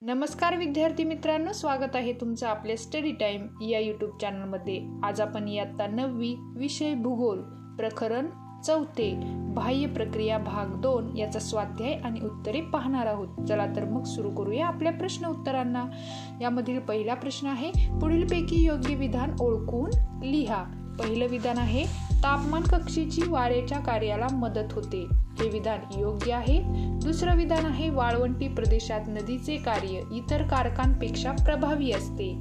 नमस्कार विद्यार्थी मित्रांनो, स्वागत आहे तुमचं आपल्या स्टडी टाइम या यूट्यूब चॅनलमध्ये। आज आपण इयत्ता 9वी विषय भूगोल प्रकरण 4 बाह्य प्रक्रिया भाग 2 याचा स्वाध्याय आणि उत्तरे पाहणार आहोत। चला तर मग सुरू करूया आपल्या प्रश्न उत्तरांना। यामधील पहिला प्रश्न आहे, पुढीलपैकी योग्य विधान ओळखून लिहा। पहिलं विधान आहे, तापमान कक्षेची वाऱ्याच्या कार्याला मदत होते। हे विधान योग्य आहे। दुसरं विधान आहे, वाळवंटी प्रदेशात नदीचे कार्य इतर कारकांपेक्षा प्रभावी असते।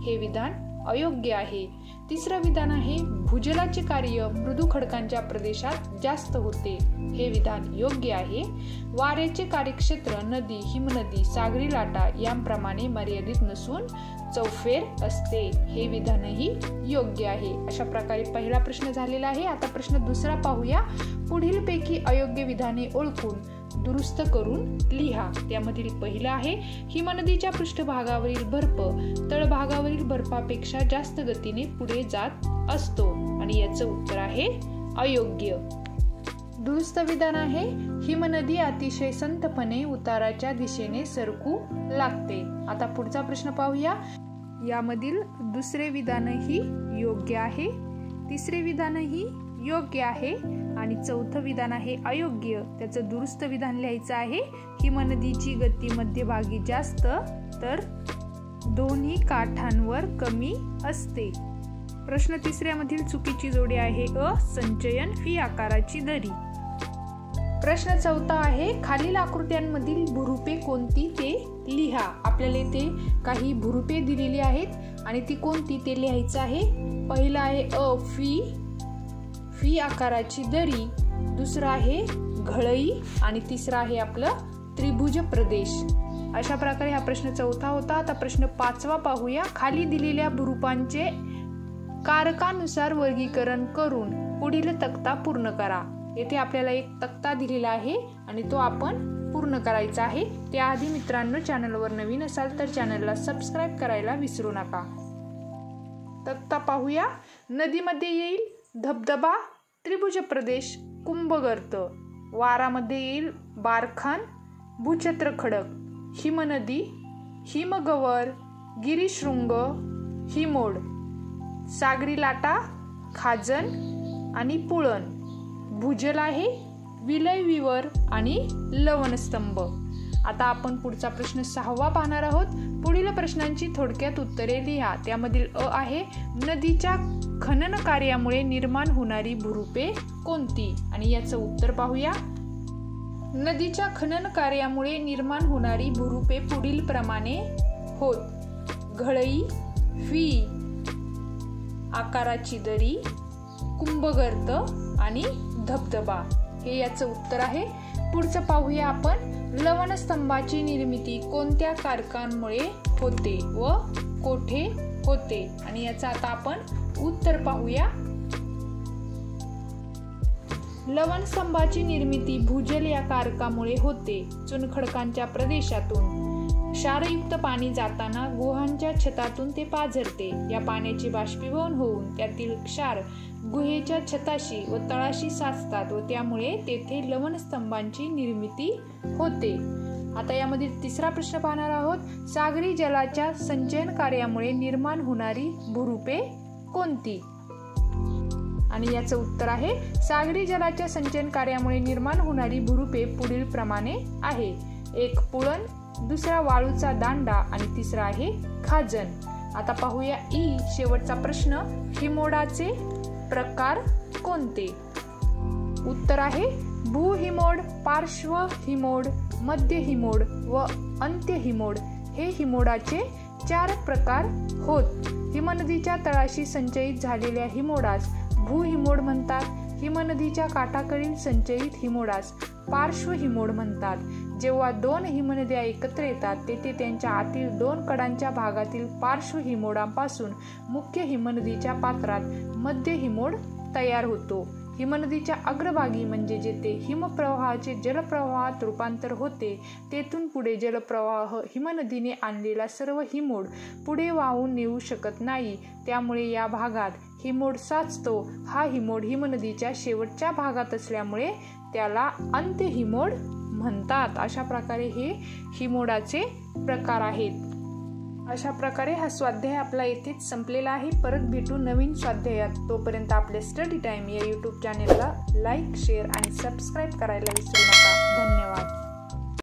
हे विधान अयोग्य आहे। तिसरं विधान आहे, भूजलाचे कार्य मृदू खडकांच्या प्रदेशात जास्त होते। हे विधान योग्य आहे। वाऱ्याचे कार्यक्षेत्र नदी, हिमनदी, सागरी लाटा यांप्रमाणे मर्यादित नसून चौफेर असते। हे विधानही योग्य आहे। अशा प्रकारे पहिला प्रश्न झालेला आहे। आता प्रश्न दुसरा पाहूया। पुढीलपैकी अयोग्य विधाने ओळखून दुरुस्त करून लिहा। त्यामधील पहिलं आहे, हिमनदीच्या पृष्ठभागावरील बर्फ तळभागावरील बर्फापेक्षा जास्त गतीने पुढे जात असतो आणि याचं उत्तर आहे अयोग्य। दुरुस्त विधान आहे, हिमनदी अतिशय संथपणे उताराच्या दिशेने सरकू लागते। आता पुढचा प्रश्न पाहूया। यामधील दुसरे विधानही योग्य आहे, तिसरे विधानही योग्य आहे आणि चौथं विधान आहे अयोग्य। त्याचं दुरुस्त विधान लिहायचं आहे, हिमनदीची गती मध्यभागी जास्त तर दोन्ही काठांवर कमी असते। प्रश्न तिसऱ्यामधील चुकीची जोडी आहे अ, संचयन फी आकाराची दरी। प्रश्न चौथा आहे, खालील आकृत्यांमधील भूरूपे कोणती ते लिहा। आपल्याला इथे काही भूरूपे दिलेली आहेत आणि ती कोणती ते लिहायचं आहे। पहिलं आहे अ, फी आकाराची दरी, दुसरं आहे घळई आणि तिसरं आहे आपलं त्रिभुज प्रदेश। अशा प्रकारे हा प्रश्न चौथा होता। आता प्रश्न पाचवा पाहूया। खाली दिलेल्या भूरूपांचे कारकानुसार वर्गीकरण करून पुढील तक्ता पूर्ण करा। येथे आपल्याला एक तक्ता दिलेला आहे आणि तो आपण पूर्ण करायचा आहे। त्याआधी मित्रांनो, चॅनलवर नवीन असाल तर चॅनलला सबस्क्राईब करायला विसरू नका। तक्ता पाहूया। नदीमध्ये येईल धबधबा, त्रिभुज प्रदेश, कुंभगर्त। वारामध्ये येईल बारखान, भूछत्र खडक, हिमनदी, हिमगवर, गिरीशृंग, हिमोड, सागरी लाटा, खाजन आणि पुळण। भूजल आहे विलय विवर आणि लवणस्तंभ। आता आपण पुढचा प्रश्न 6वा पाहणार आहोत। पुढील प्रश्नांची थोडक्यात उत्तरे लिहा। त्यामधील अ आहे, नदीच्या खनन कार्यामुळे निर्माण होणारी भूरूपे कोणती आणि याचं उत्तर पाहूया। नदीच्या खनन कार्यामुळे निर्माण होणारी भूरूपे पुढील प्रमाणे होत: घळई, फी आकाराची दरी, कुंभगर्त आणि धबधबा। हे याचं उत्तर आहे। पुढचं पाहूया आपण, लवणस्तंभाची निर्मिती कोणत्या कारकांमुळे होते व कोठे होते आणि याचं आता आपण उत्तर पाहूया। लवणस्तंभाची निर्मिती भूजल या कारकामुळे होते। चुनखडकांच्या प्रदेशातून क्षारयुक्त पाणी जाताना गुहांच्या छतातून ते पाझरते। या पाण्याचे बाष्पीभवन होऊन त्यातील क्षार गुहेच्या छताशी व तळाशी साचतात व त्यामुळे तेथे लवणस्तंभांची निर्मिती होते। आता यामधील तिसरा प्रश्न पाहणार आहोत। सागरी जलाच्या संचयन कार्यामुळे निर्माण होणारी भूरूपे कोणती आणि याचं उत्तर आहे, सागरी जलाच्या संचयन कार्यामुळे निर्माण होणारी भूरूपे पुढील प्रमाणे आहे। एक पुळण, दुसरा वाळूचा दांडा आणि तिसरा आहे खाजन। आता पाहूया ई, शेवटचा प्रश्न, हिमोडाचे प्रकार कोणते? उत्तर आहे भूहिमोड, पार्श्व हिमोड, मध्य हिमोड व अंत्य हिमोड। हे हिमोडाचे 4 प्रकार होत। हिमनदीच्या तळाशी संचयित झालेल्या हिमोडास भूहिमोड म्हणतात। हिमनदीच्या काठाकडील संचयित हिमोडास पार्श्व हिमोड म्हणतात। जेव्हा 2 हिमनद्या एकत्र येतात तेथे त्यांच्या आतील 2 कडांच्या भागातील पार्श्व हिमोडांपासून मुख्य हिमनदीच्या पात्रात मध्य हिमोड तयार होतो। हिमनदीच्या अग्रभागी म्हणजे जेथे हिमप्रवाहाचे जलप्रवाहात रूपांतर होते तेथून पुढे जलप्रवाह हिमनदीने आणलेला सर्व हिमोड पुढे वाहून नेऊ शकत नाही, त्यामुळे या भागात हिमोड साचतो। हा हिमोड हिमनदीच्या शेवटच्या भागात असल्यामुळे त्याला अंत्य हिमोड म्हणतात। अशा प्रकारे हे हिमोडाचे प्रकार आहेत. अशा प्रकारे हा स्वाध्याय आपला येथेच संपलेला आहे. परत भेटू नवीन स्वाध्यायात. तोपर्यंत आपले स्टडी टाइम या यूट्यूब चॅनेलला लाईक, शेअर आणि सबस्क्राईब करायला विसरू नका. धन्यवाद.